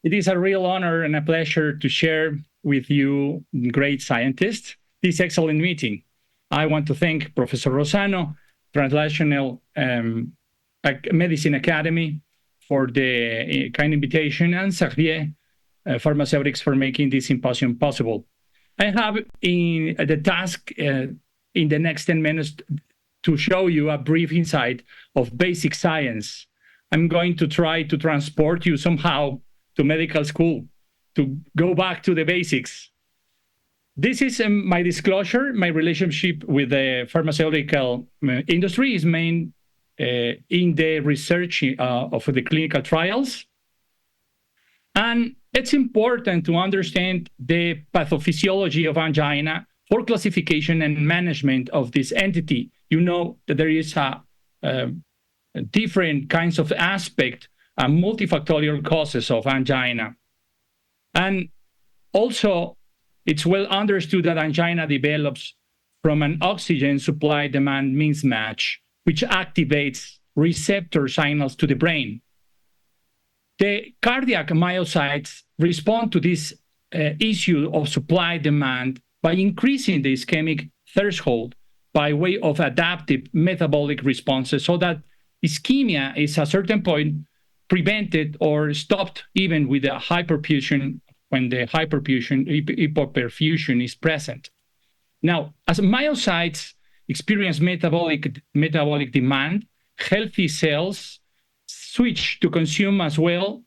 It is a real honor and a pleasure to share with you, great scientists, this excellent meeting. I want to thank Professor Rosano, Translational Medicine Academy, for the kind invitation, and Xavier Pharmaceutics for making this symposium possible. I have in the task in the next 10 minutes to show you a brief insight of basic science. I'm going to try to transport you somehow to medical school, to go back to the basics. This is my disclosure. My relationship with the pharmaceutical industry is main in the research of the clinical trials. And it's important to understand the pathophysiology of angina for classification and management of this entity. You know that there is a different kinds of aspect and multifactorial causes of angina. And also, it's well understood that angina develops from an oxygen supply-demand mismatch, which activates receptor signals to the brain. The cardiac myocytes respond to this issue of supply-demand by increasing the ischemic threshold by way of adaptive metabolic responses, so that ischemia is at a certain point prevented or stopped even with the hyperperfusion when the hypoperfusion is present. Now, as myocytes experience metabolic demand, healthy cells switch to consume as well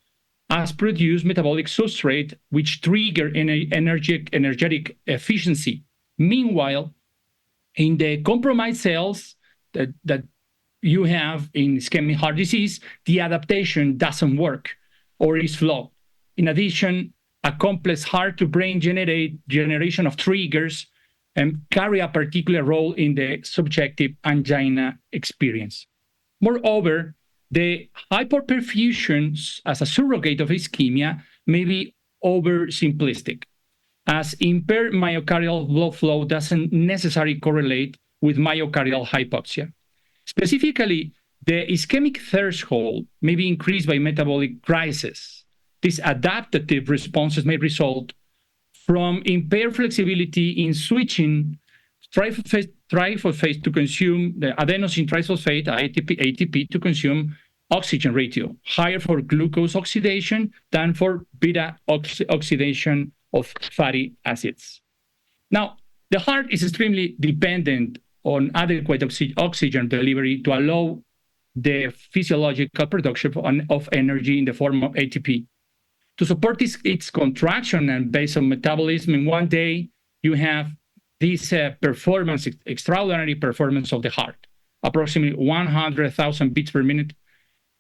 as produce metabolic substrate, which trigger energetic efficiency. Meanwhile, in the compromised cells that you have in ischemic heart disease, the adaptation doesn't work or is flawed. In addition, a complex heart-to-brain generation of triggers carry a particular role in the subjective angina experience. Moreover, the hypoperfusion as a surrogate of ischemia may be oversimplistic, as impaired myocardial blood flow doesn't necessarily correlate with myocardial hypoxia. Specifically, the ischemic threshold may be increased by metabolic crisis. These adaptive responses may result from impaired flexibility in switching triphosphate to consume the adenosine triphosphate, ATP, to consume oxygen ratio, higher for glucose oxidation than for beta oxidation of fatty acids. Now, the heart is extremely dependent on adequate oxygen delivery to allow the physiological production of energy in the form of ATP. To support its contraction and based on metabolism, in one day, you have this extraordinary performance of the heart. Approximately 100,000 beats per minute,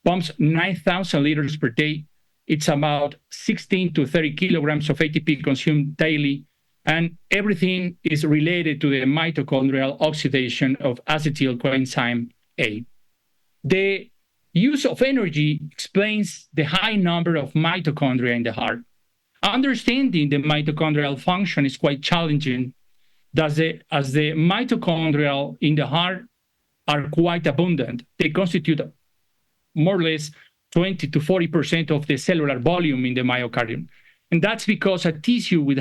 pumps 9,000 liters per day. It's about 16 to 30 kilograms of ATP consumed daily, and everything is related to the mitochondrial oxidation of acetyl coenzyme A. The use of energy explains the high number of mitochondria in the heart. Understanding the mitochondrial function is quite challenging, as the mitochondria in the heart are quite abundant. They constitute more or less 20 to 40% of the cellular volume in the myocardium. And that's because it's a tissue with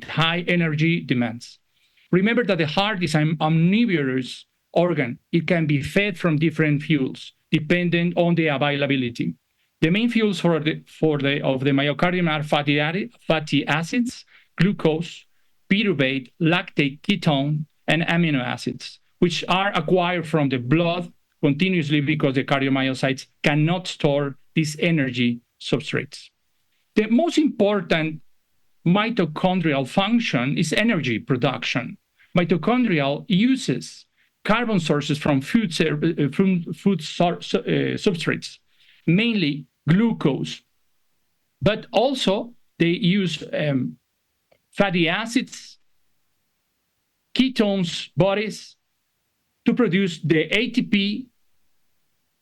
high energy demands. Remember that the heart is an omnivorous organ. It can be fed from different fuels, depending on the availability. The main fuels of the myocardium are fatty acids, glucose, pyruvate, lactate, ketone, and amino acids, which are acquired from the blood continuously because the cardiomyocytes cannot store these energy substrates. The most important mitochondrial function is energy production. Mitochondrial uses carbon sources from food substrates, mainly glucose, but also they use fatty acids, ketones, bodies, to produce the ATP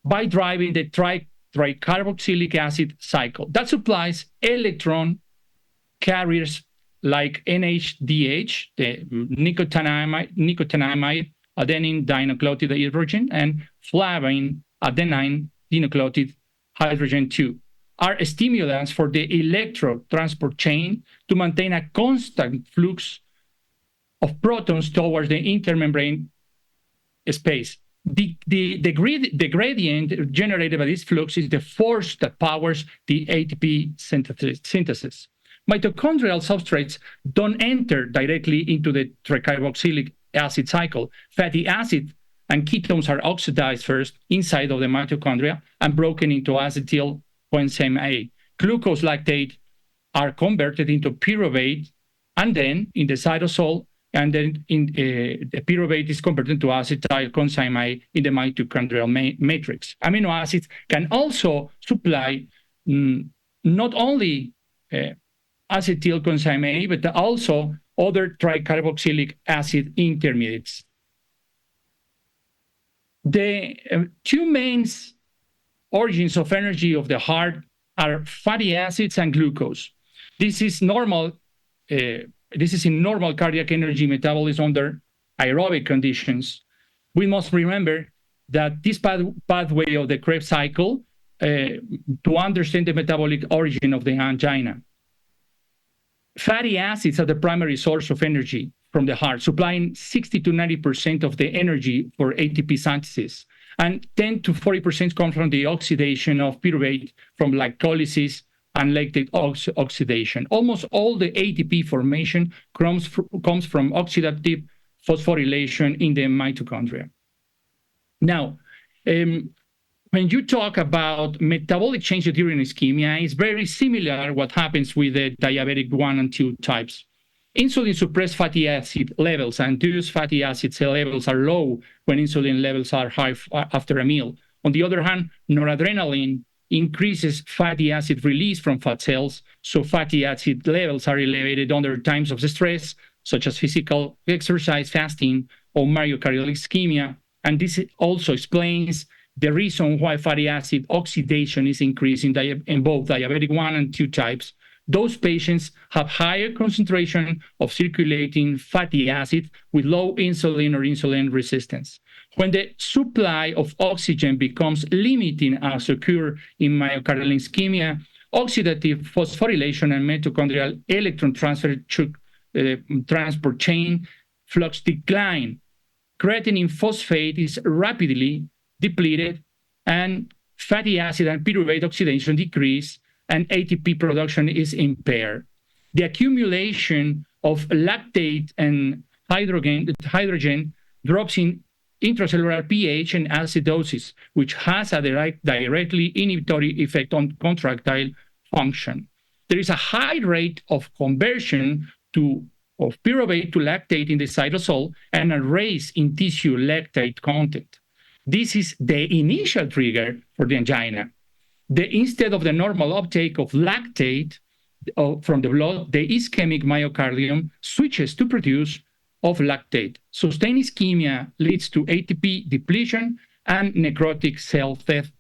by driving the tricarboxylic acid cycle. That supplies electron carriers like NADH, the nicotinamide adenine dinucleotide hydrogen, and flavine adenine dinucleotide hydrogen 2. are stimulants for the electron transport chain to maintain a constant flux of protons towards the intermembrane space. The gradient generated by this flux is the force that powers the ATP synthesis. Mitochondrial substrates don't enter directly into the tricarboxylic acid cycle. Fatty acid and ketones are oxidized first inside of the mitochondria and broken into acetyl coenzyme A. Glucose lactate are converted into pyruvate, and then in the cytosol, and then the pyruvate is converted into acetyl coenzyme A in the mitochondrial matrix. Amino acids can also supply not only acetyl coenzyme A, but also other tricarboxylic acid intermediates. The two main origins of energy of the heart are fatty acids and glucose. This is normal. This is in normal cardiac energy metabolism under aerobic conditions. We must remember that this pathway of the Krebs cycle to understand the metabolic origin of the angina. Fatty acids are the primary source of energy from the heart, supplying 60 to 90% of the energy for ATP synthesis, and 10 to 40% comes from the oxidation of pyruvate from glycolysis and lactate oxidation. Almost all the ATP formation comes from oxidative phosphorylation in the mitochondria. Now, when you talk about metabolic change during ischemia, it's very similar what happens with the diabetic 1 and 2 types. Insulin suppressed fatty acid levels, and those fatty acid levels are low when insulin levels are high after a meal. On the other hand, noradrenaline increases fatty acid release from fat cells, so fatty acid levels are elevated under times of stress, such as physical exercise, fasting, or myocardial ischemia. And this also explains the reason why fatty acid oxidation is increasing in both diabetic 1 and 2 types. Those patients have higher concentration of circulating fatty acid with low insulin or insulin resistance. When the supply of oxygen becomes limiting, as occurs in myocardial ischemia, oxidative phosphorylation and mitochondrial electron transport chain flux decline. Creatine phosphate is rapidly depleted, and fatty acid and pyruvate oxidation decrease, and ATP production is impaired. The accumulation of lactate and hydrogen drops in intracellular pH and acidosis, which has a directly inhibitory effect on contractile function. There is a high rate of conversion of pyruvate to lactate in the cytosol and a raise in tissue lactate content. This is the initial trigger for the angina. Instead of the normal uptake of lactate from the blood, the ischemic myocardium switches to produce of lactate. Sustained ischemia leads to ATP depletion and necrotic cell death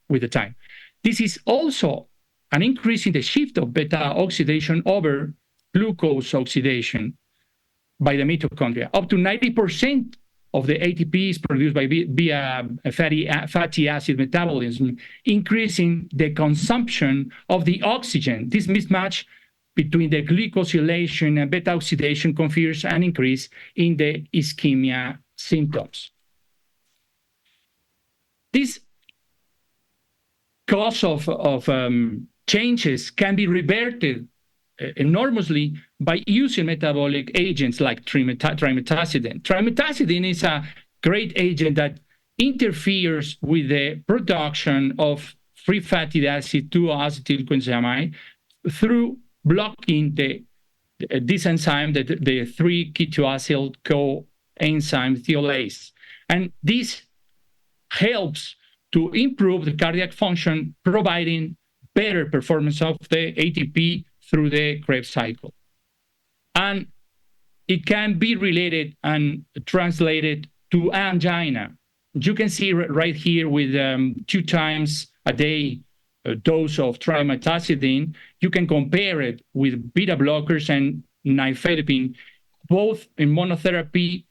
with the time. This is also an increase in the shift of beta oxidation over glucose oxidation by the mitochondria. Up to 90% of the ATP is produced via fatty acid metabolism, increasing the consumption of the oxygen. This mismatch between the glycosylation and beta oxidation confers an increase in the ischemia symptoms. This cause of changes can be reverted enormously by using metabolic agents like trimetazidine. Trimetazidine is a great agent that interferes with the production of free fatty acid 2-acetylcoenzyme through blocking this enzyme, the 3-ketoacyl coenzyme thiolase. And this helps to improve the cardiac function, providing better performance of the ATP through the Krebs cycle. And it can be related and translated to angina. You can see right here with 2 times a day dose of trimetazidine, you can compare it with beta blockers and nifedipine, both in monotherapy,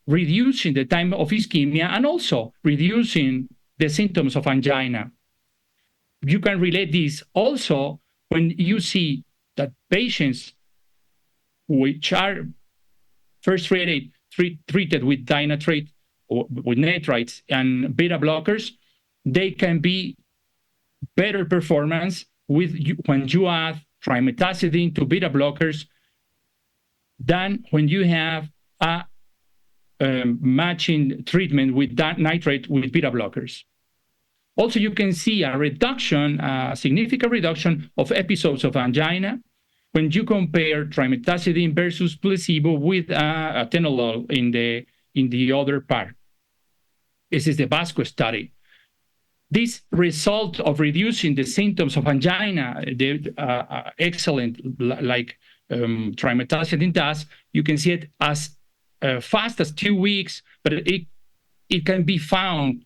reducing the time of ischemia and also reducing the symptoms of angina. you can relate this also when you see that patients which are first treated with dinitrate or with nitrates and beta blockers, they can be better performance with when you add trimetazidine to beta blockers than when you have a matching treatment with that nitrate with beta blockers. Also, you can see a reduction, a significant reduction of episodes of angina when you compare trimetazidine versus placebo with atenolol in the other part. This is the Vasco study. This result of reducing the symptoms of angina, excellent, like trimetazidine does, you can see it as fast as 2 weeks, but it can be found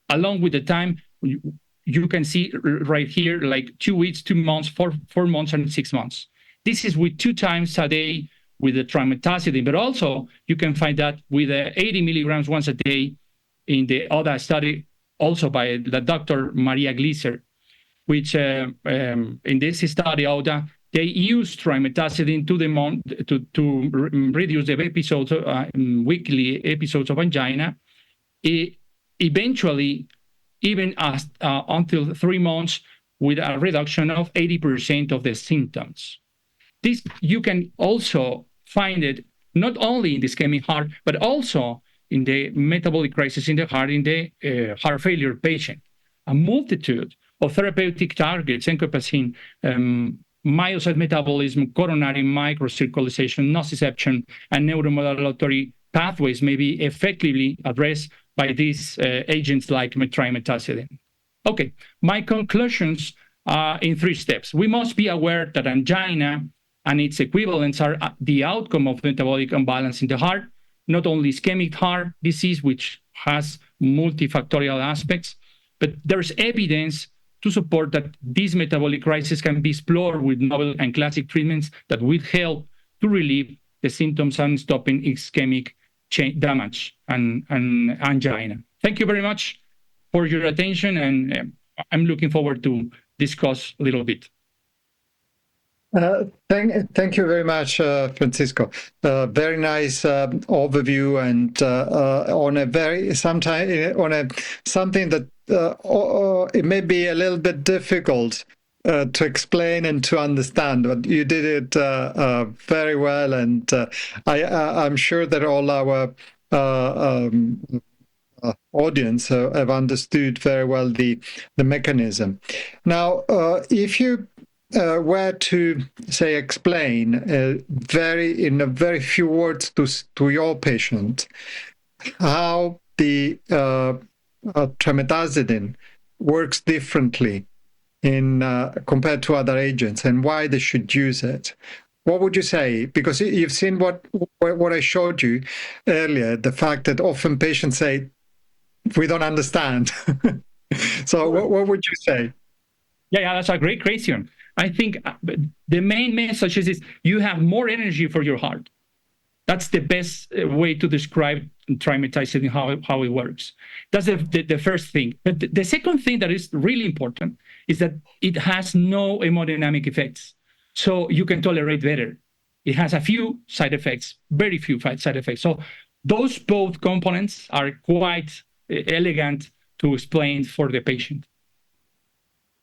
along with the time. You can see right here, like 2 weeks, 2 months, 4 months, and 6 months. This is with 2 times a day with the trimetazidine, but also you can find that with 80 milligrams once a day in the other study, also by the Dr. Maria Gleiser, which in this study, ODA, they used trimetazidine to reduce the episodes, weekly episodes of angina. Eventually, even until 3 months, with a reduction of 80% of the symptoms. This you can also find it not only in the ischemic heart, but also in the metabolic crisis in the heart, in the heart failure patient. A multitude of therapeutic targets encompassing myocyte metabolism, coronary microcirculation, nociception, and neuromodulatory pathways may be effectively addressed by these agents like trimetazidine. Okay, my conclusions are in 3 steps. We must be aware that angina and its equivalents are the outcome of metabolic imbalance in the heart, not only ischemic heart disease, which has multifactorial aspects, but there's evidence to support that this metabolic crisis can be explored with novel and classic treatments that will help to relieve the symptoms and stopping ischemic damage and angina. Thank you very much for your attention, and I'm looking forward to discuss a little bit. Thank you very much, Francisco. Very nice overview, and on a very something that it may be a little bit difficult to explain and to understand, but you did it very well, and I'm sure that all our audience have understood very well the mechanism. Now, if you were to say explain in a very few words to your patient how the trimetazidine works differently in compared to other agents and why they should use it, what would you say? Because you've seen what I showed you earlier, the fact that often patients say, we don't understand. So what would you say? Yeah, that's a great question. I think the main message is you have more energy for your heart. That's the best way to describe trimetazidine, how it works. That's the first thing. But the second thing that is really important is that it has no hemodynamic effects. So you can tolerate better. It has a few side effects, very few side effects. So those both components are quite elegant to explain for the patient.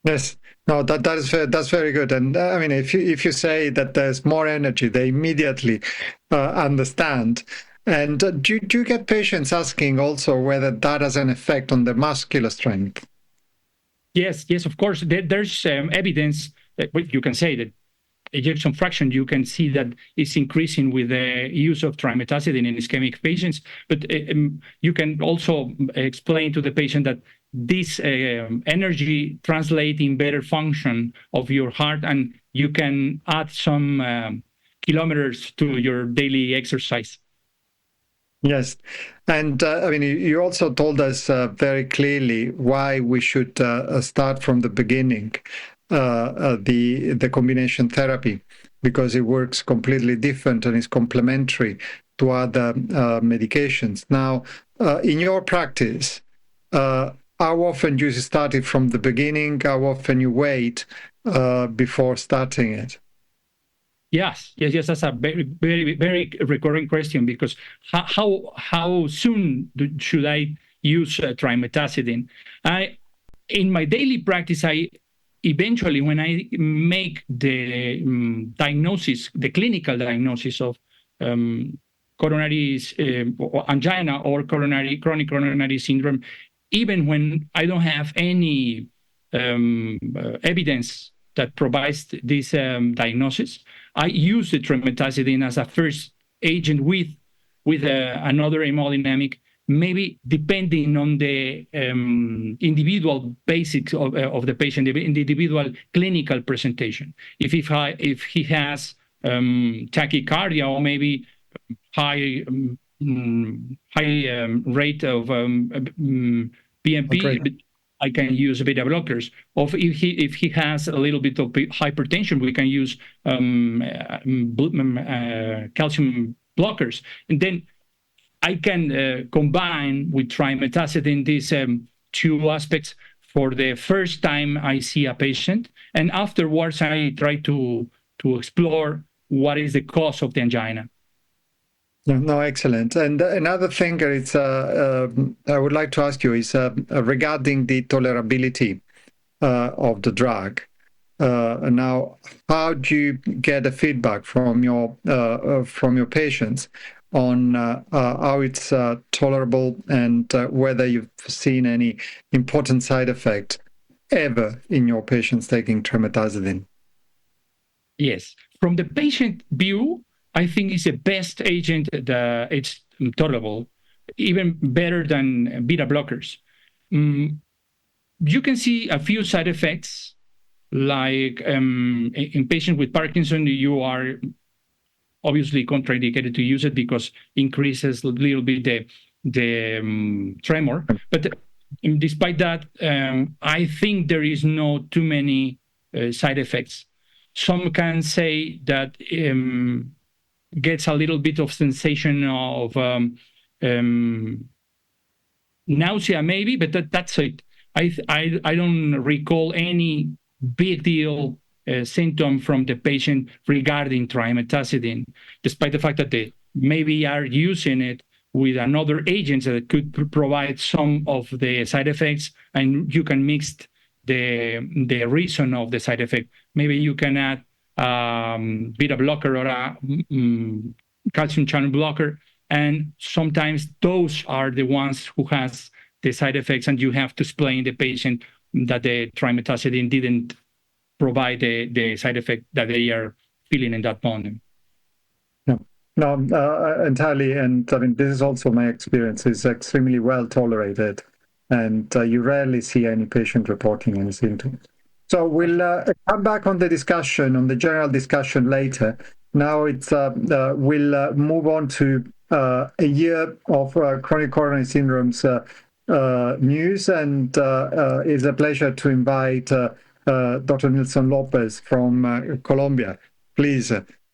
Yes, no, that's very good. And I mean, if you say that there's more energy, they immediately understand. And do you get patients asking also whether that has an effect on the muscular strength? Yes, of course. There's evidence that you can say that ejection fraction, you can see that it's increasing with the use of trimetazidine in ischemic patients. But you can also explain to the patient that this energy translates in better function of your heart, and you can add some kilometers to your daily exercise. Yes. And I mean, you also told us very clearly why we should start from the beginning, the combination therapy, because it works completely different and is complementary to other medications. Now, in your practice, how often do you start it from the beginning? How often you wait before starting it? Yes. That's a very recurring question, because how soon should I use trimetazidine? In my daily practice, I eventually, when I make the diagnosis, the clinical diagnosis of coronary or angina or chronic coronary syndrome, even when I don't have any evidence that provides this diagnosis, I use the trimetazidine as a first agent with another hemodynamic, maybe depending on the individual basics of the patient, the individual clinical presentation. If he has tachycardia, or maybe high rate of BNP, Okay. I can use beta blockers. Or if he has a little bit of hypertension, we can use calcium blockers. And then I can combine with trimetazidine these two aspects for the first time I see a patient, and afterwards I try to explore what is the cause of the angina. No, excellent. And another thing is, I would like to ask you is regarding the tolerability of the drug. Now, how do you get the feedback from your patients on how it's tolerable, and whether you've seen any important side effect ever in your patients taking trimetazidine? Yes, from the patient view, I think it's the best agent that it's tolerable, even better than beta blockers. You can see a few side effects, like in patients with Parkinson, you are obviously contraindicated to use it because increases a little bit the tremor. But despite that, I think there is no too many side effects. Some can say that gets a little bit of sensation of nausea, maybe, but that's it. I don't recall any big deal symptom from the patient regarding trimetazidine, despite the fact that they maybe are using it with another agents that could provide some of the side effects, and you can mix the reason of the side effect. Maybe you can add beta blocker or a calcium channel blocker, and sometimes those are the ones who has the side effects, and you have to explain the patient that the trimetazidine didn't provide the side effect that they are feeling in that moment. No, entirely. And I mean, this is also my experience. It's extremely well tolerated, and you rarely see any patient reporting any symptoms. So we'll come back on the discussion, on the general discussion later. Now it's we'll move on to a year of chronic coronary syndromes news, and it's a pleasure to invite Dr. Nilson Lopez from Colombia. Please,